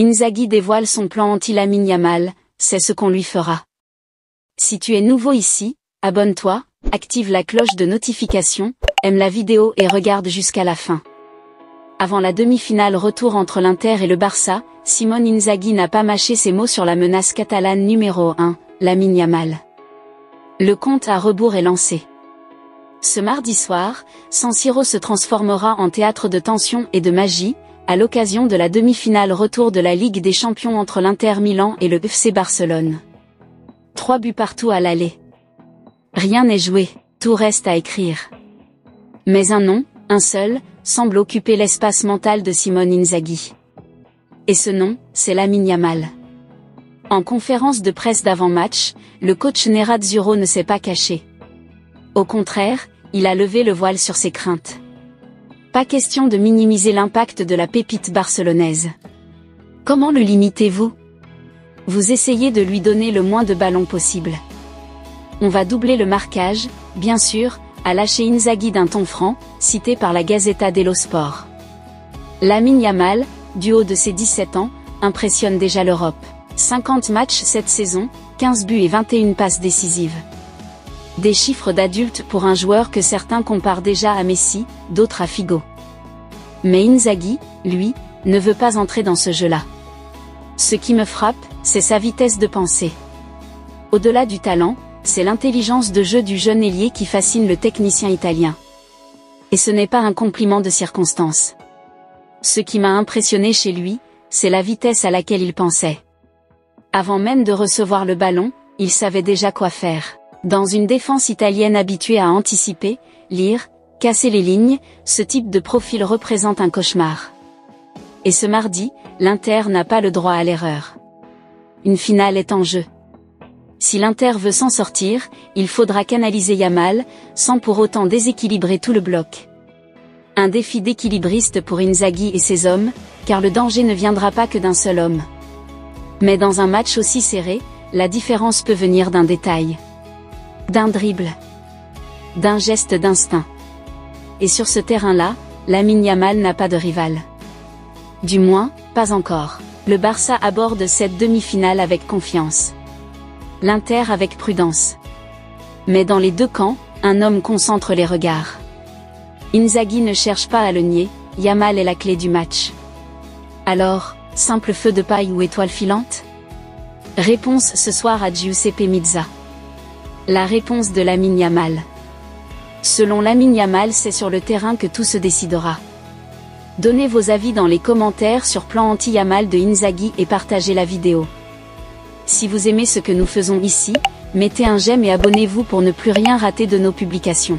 Inzaghi dévoile son plan anti-Lamine Yamal, c'est ce qu'on lui fera. Si tu es nouveau ici, abonne-toi, active la cloche de notification, aime la vidéo et regarde jusqu'à la fin. Avant la demi-finale retour entre l'Inter et le Barça, Simone Inzaghi n'a pas mâché ses mots sur la menace catalane numéro 1, Lamine Yamal. Le compte à rebours est lancé. Ce mardi soir, San Siro se transformera en théâtre de tension et de magie, à l'occasion de la demi-finale retour de la Ligue des Champions entre l'Inter Milan et le FC Barcelone. 3 buts partout à l'aller. Rien n'est joué, tout reste à écrire. Mais un nom, un seul, semble occuper l'espace mental de Simone Inzaghi. Et ce nom, c'est Lamine Yamal. En conférence de presse d'avant-match, le coach Nerazzurro ne s'est pas caché. Au contraire, il a levé le voile sur ses craintes. Pas question de minimiser l'impact de la pépite barcelonaise. Comment le limitez-vous? Vous essayez de lui donner le moins de ballons possible. On va doubler le marquage, bien sûr, a lâché Inzaghi d'un ton franc, cité par la Gazzetta dello Sport. Lamine Yamal, du haut de ses 17 ans, impressionne déjà l'Europe. 50 matchs cette saison, 15 buts et 21 passes décisives. Des chiffres d'adulte pour un joueur que certains comparent déjà à Messi, d'autres à Figo. Mais Inzaghi, lui, ne veut pas entrer dans ce jeu-là. Ce qui me frappe, c'est sa vitesse de pensée. Au-delà du talent, c'est l'intelligence de jeu du jeune ailier qui fascine le technicien italien. Et ce n'est pas un compliment de circonstance. Ce qui m'a impressionné chez lui, c'est la vitesse à laquelle il pensait. Avant même de recevoir le ballon, il savait déjà quoi faire. Dans une défense italienne habituée à anticiper, lire, casser les lignes, ce type de profil représente un cauchemar. Et ce mardi, l'Inter n'a pas le droit à l'erreur. Une finale est en jeu. Si l'Inter veut s'en sortir, il faudra canaliser Yamal, sans pour autant déséquilibrer tout le bloc. Un défi d'équilibriste pour Inzaghi et ses hommes, car le danger ne viendra pas que d'un seul homme. Mais dans un match aussi serré, la différence peut venir d'un détail. D'un dribble. D'un geste d'instinct. Et sur ce terrain-là, Lamine Yamal n'a pas de rival. Du moins, pas encore. Le Barça aborde cette demi-finale avec confiance. L'Inter avec prudence. Mais dans les deux camps, un homme concentre les regards. Inzaghi ne cherche pas à le nier, Yamal est la clé du match. Alors, simple feu de paille ou étoile filante? Réponse ce soir à Giuseppe Meazza. La réponse de Lamine Yamal. Selon Lamine Yamal, c'est sur le terrain que tout se décidera. Donnez vos avis dans les commentaires sur plan anti-Yamal de Inzaghi et partagez la vidéo. Si vous aimez ce que nous faisons ici, mettez un j'aime et abonnez-vous pour ne plus rien rater de nos publications.